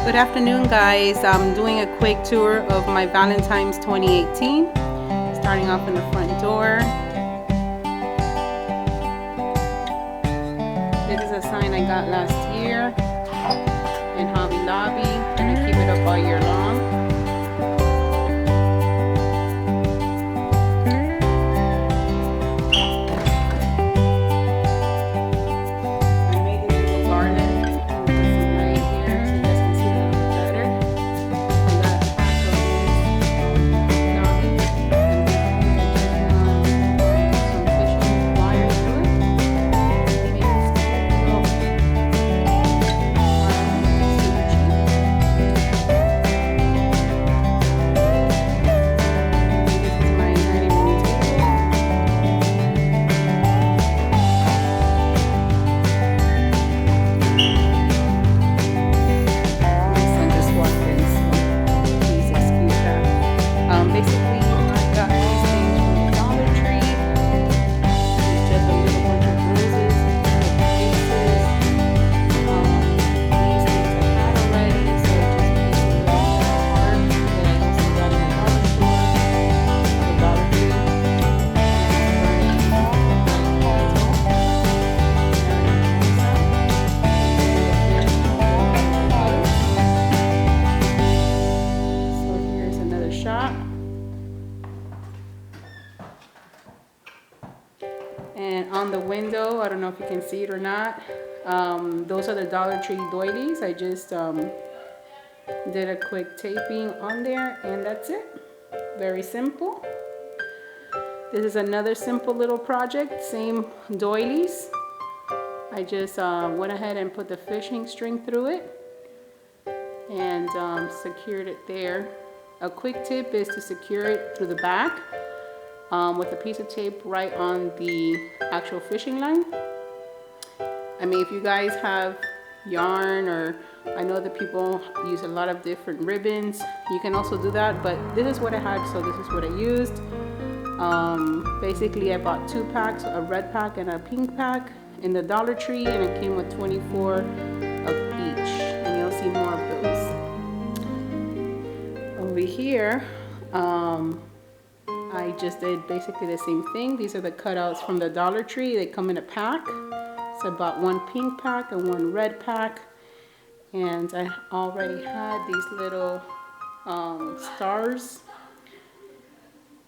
Good afternoon, guys. I'm doing a quick tour of my Valentine's 2018. Starting off in the front door. This is a sign I got last year in Hobby Lobby, and I keep it up all year long. And on the window, I don't know if you can see it or not, those are the Dollar Tree doilies. I just did a quick taping on there, and that's it. Very simple. This is another simple little project, same doilies. I just went ahead and put the fishing string through it and secured it there. A quick tip is to secure it through the back with a piece of tape right on the actual fishing line. I mean, if you guys have yarn, or I know that people use a lot of different ribbons, you can also do that, but this is what I had, so this is what I used. Basically, I bought 2 packs, a red pack and a pink pack in the Dollar Tree, and it came with 24 of each, and you'll see more of those. Over here, I just did basically the same thing. These are the cutouts from the Dollar Tree. They come in a pack. So I bought 1 pink pack and 1 red pack. And I already had these little stars.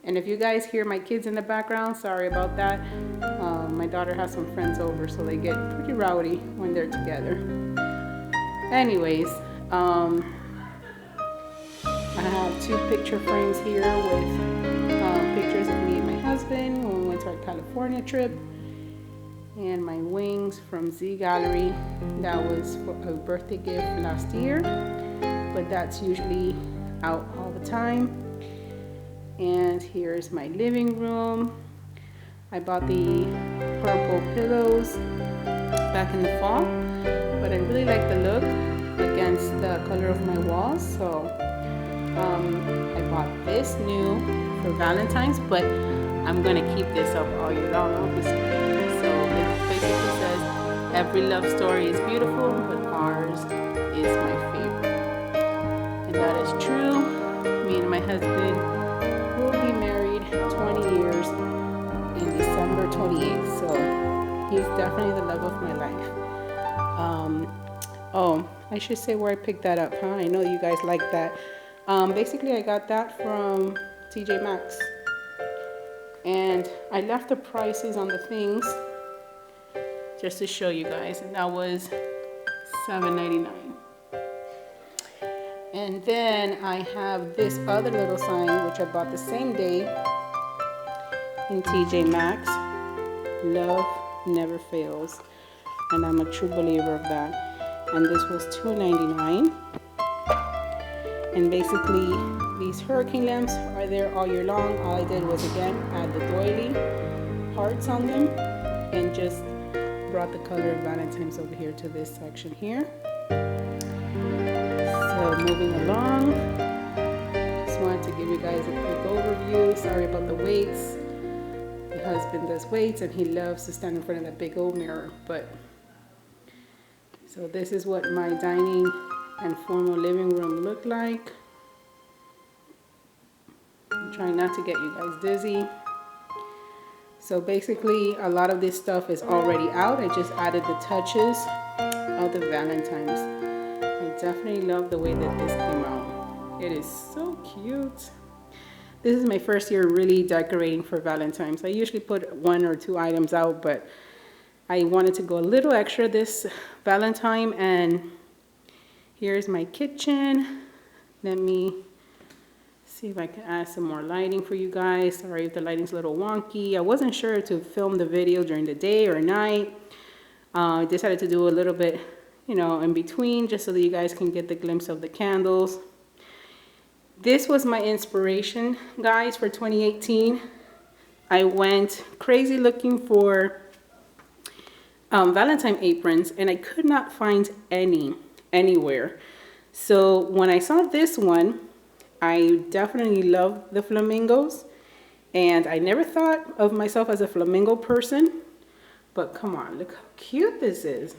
And if you guys hear my kids in the background, sorry about that. My daughter has some friends over, so they get pretty rowdy when they're together. Anyways, I have 2 picture frames here with pictures of me and my husband when we went to our California trip, and my wings from Z Gallery. That was for a birthday gift last year, but that's usually out all the time. And here's my living room. I bought the purple pillows back in the fall, but I really like the look against the color of my walls, so I bought this new for Valentine's, but I'm gonna keep this up all year long, obviously. So it basically says, every love story is beautiful, but ours is my favorite. And that is true. Me and my husband will be married 20 years in December 28th, so he's definitely the love of my life. Oh, I should say where I picked that up, huh? I know you guys like that. Basically, I got that from TJ Maxx, and I left the prices on the things just to show you guys, and that was $7.99. And then I have this other little sign which I bought the same day in TJ Maxx. Love never fails, and I'm a true believer of that. And this was $2.99. And basically, these hurricane lamps are there all year long. All I did was, again, add the doily hearts on them and just brought the color of Valentine's over here to this section here. So moving along, just wanted to give you guys a quick overview. Sorry about the weights. My husband does weights and he loves to stand in front of that big old mirror. But so this is what my dining and formal living room look like. I'm trying not to get you guys dizzy. So basically, a lot of this stuff is already out. I just added the touches of the Valentine's. I definitely love the way that this came out. It is so cute. This is my first year really decorating for Valentine's. I usually put 1 or 2 items out, but I wanted to go a little extra this Valentine. And here's my kitchen. Let me see if I can add some more lighting for you guys. Sorry if the lighting's a little wonky. I wasn't sure to film the video during the day or night. I decided to do a little bit, you know, in between, just so that you guys can get the glimpse of the candles. This was my inspiration, guys, for 2018. I went crazy looking for Valentine aprons, and I could not find any anywhere. So when I saw this one, I definitely love the flamingos, and I never thought of myself as a flamingo person, but come on, look how cute this is.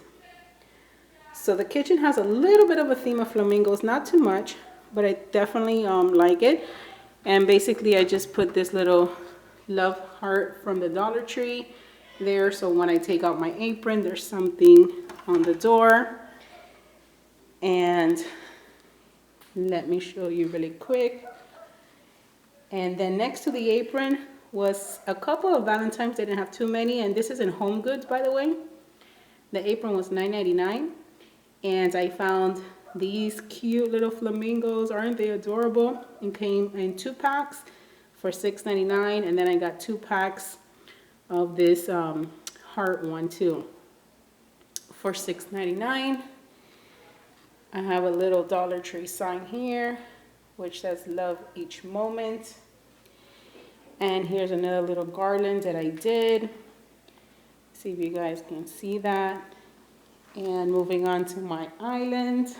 So the kitchen has a little bit of a theme of flamingos, not too much, but I definitely like it. And basically I just put this little love heart from the Dollar Tree there, so when I take out my apron, there's something on the door. And let me show you really quick. And then next to the apron was a couple of Valentines. They didn't have too many, and this is in Home Goods, by the way. The apron was $9.99, and I found these cute little flamingos. Aren't they adorable? It came in 2 packs for $6.99, and then I got 2 packs of this heart one too for $6.99. I have a little Dollar Tree sign here which says love each moment. And here's another little garland that I did. See if you guys can see that. And moving on to my island.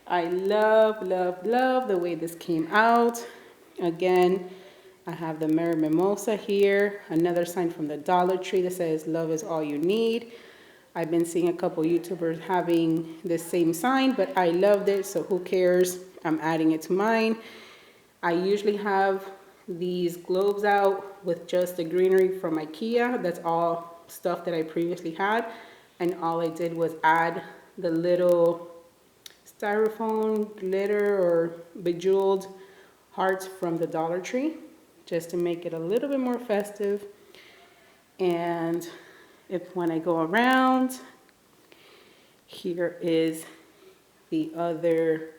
I love, love, love the way this came out. Again, I have the Merry Mimosa here. Another sign from the Dollar Tree that says love is all you need. I've been seeing a couple YouTubers having this same sign, but I loved it, so who cares? I'm adding it to mine. I usually have these globes out with just the greenery from IKEA. That's all stuff that I previously had. And all I did was add the little styrofoam glitter or bejeweled hearts from the Dollar Tree, just to make it a little bit more festive. And when I go around, here is the other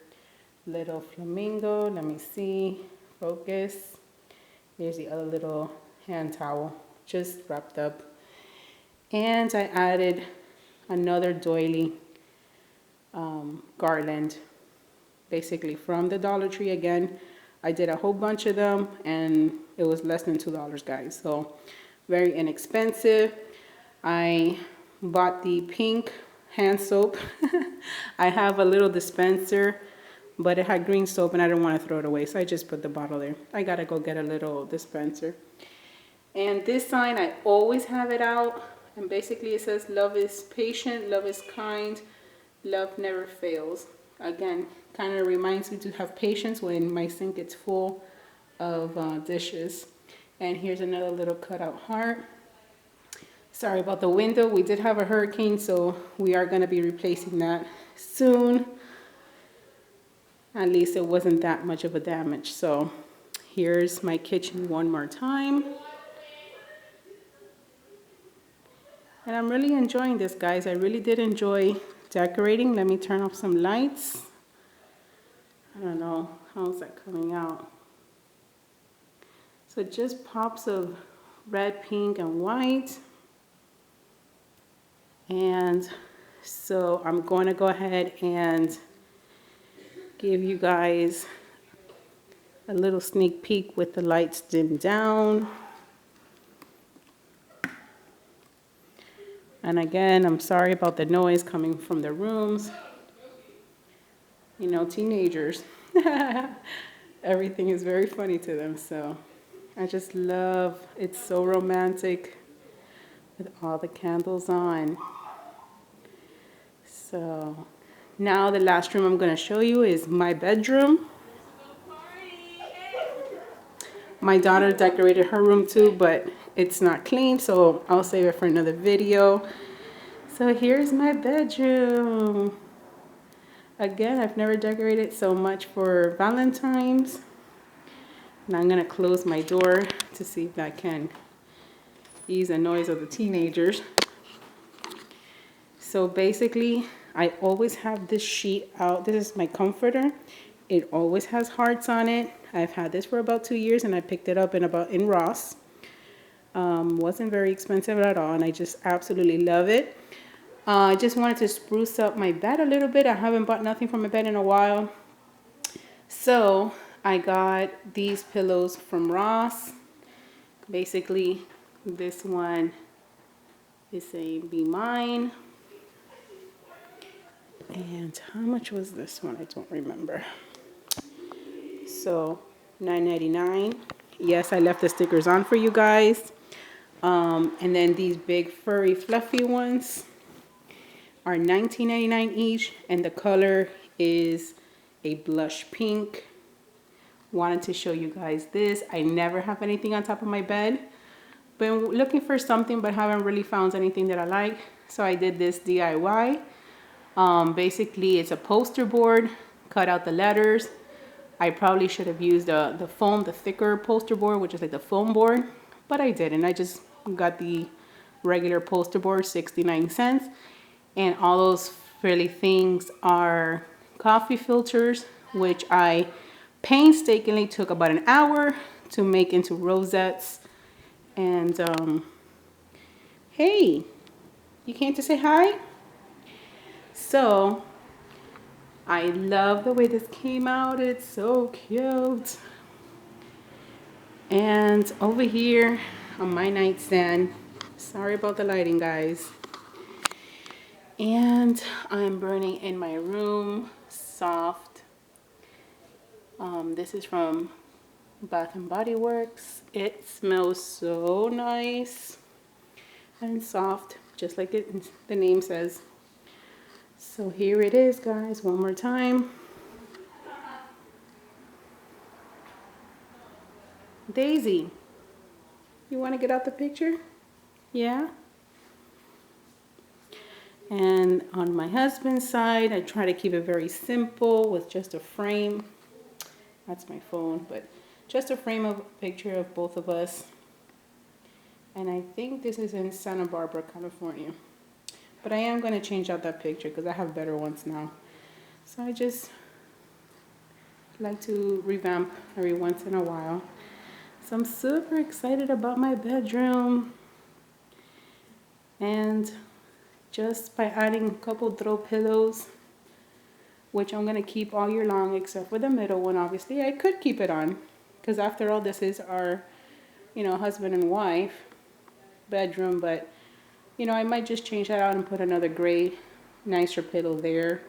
little flamingo. Let me see, focus. Here's the other little hand towel, just wrapped up. And I added another doily garland, basically from the Dollar Tree again. I did a whole bunch of them, and it was less than $2, guys. So very inexpensive. I bought the pink hand soap. I have a little dispenser, but it had green soap and I didn't want to throw it away, so I just put the bottle there. I gotta go get a little dispenser. And this sign, I always have it out, and basically it says love is patient, love is kind, love never fails. Again, kind of reminds me to have patience when my sink gets full of dishes. And here's another little cutout heart. Sorry about the window. We did have a hurricane, so we are going to be replacing that soon. At least it wasn't that much of a damage. So here's my kitchen one more time. And I'm really enjoying this, guys. I really did enjoy decorating. Let me turn off some lights. I don't know, how's that coming out? So just pops of red, pink, and white. And so I'm going to go ahead and give you guys a little sneak peek with the lights dimmed down. And again, I'm sorry about the noise coming from the rooms. You know, teenagers. Everything is very funny to them, so I just love, it's so romantic with all the candles on. So Now the last room I'm going to show you is my bedroom. My daughter decorated her room too, but it's not clean, so I'll save it for another video. So here's my bedroom. Again, I've never decorated so much for Valentine's. And I'm going to close my door to see if I can ease the noise of the teenagers. So basically, I always have this sheet out. This is my comforter. It always has hearts on it. I've had this for about 2 years, and I picked it up in Ross. Wasn't very expensive at all, and I just absolutely love it. I just wanted to spruce up my bed a little bit. I haven't bought nothing for my bed in a while. So I got these pillows from Ross. Basically, this one is a Be Mine. And how much was this one? I don't remember. So $9.99. Yes, I left the stickers on for you guys. And then these big furry fluffy ones are $19.99 each, and the color is a blush pink. Wanted to show you guys this. I never have anything on top of my bed. Been looking for something but haven't really found anything that I like. So I did this DIY. Basically it's a poster board, cut out the letters. I probably should have used the foam, the thicker poster board, which is like the foam board, but I didn't. I just got the regular poster board, 69 cents. And all those frilly things are coffee filters, which I painstakingly took about an hour to make into rosettes. And hey, you came to say hi? So I love the way this came out. It's so cute. And over here on my nightstand, sorry about the lighting, guys. And I'm burning in my room soft. This is from Bath and Body Works. It smells so nice and soft, just like the name says. So here it is, guys, one more time. Daisy, you want to get out the picture? Yeah? And on my husband's side, I try to keep it very simple with just a frame. That's my phone, but just a frame of a picture of both of us. And I think this is in Santa Barbara, California. But I am going to change out that picture because I have better ones now. So I just like to revamp every once in a while. So I'm super excited about my bedroom. And just by adding a couple throw pillows, which I'm going to keep all year long except for the middle one, obviously. I could keep it on because after all, this is our, husband and wife bedroom, but I might just change that out and put another gray, nicer pillow there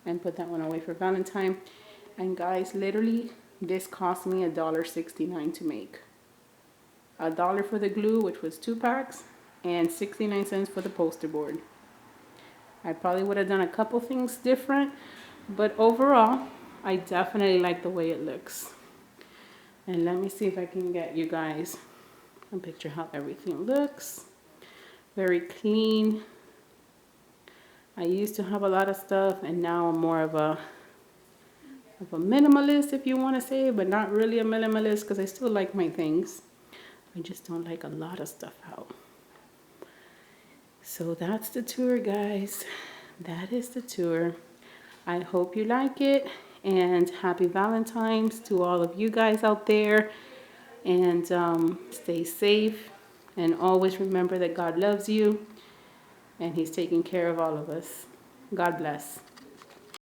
and put that one away for Valentine. And guys, literally, this cost me $1.69 to make. $1 for the glue, which was 2 packs, and 69 cents for the poster board. I probably would have done a couple things different, but overall, I definitely like the way it looks. And let me see if I can get you guys a picture how everything looks. Very clean. I used to have a lot of stuff, and now I'm more of a minimalist, if you want to say, but not really a minimalist because I still like my things. I just don't like a lot of stuff out. So that's the tour, guys. That is the tour. I hope you like it, and happy Valentine's to all of you guys out there. And stay safe, and always remember that God loves you and He's taking care of all of us. God bless.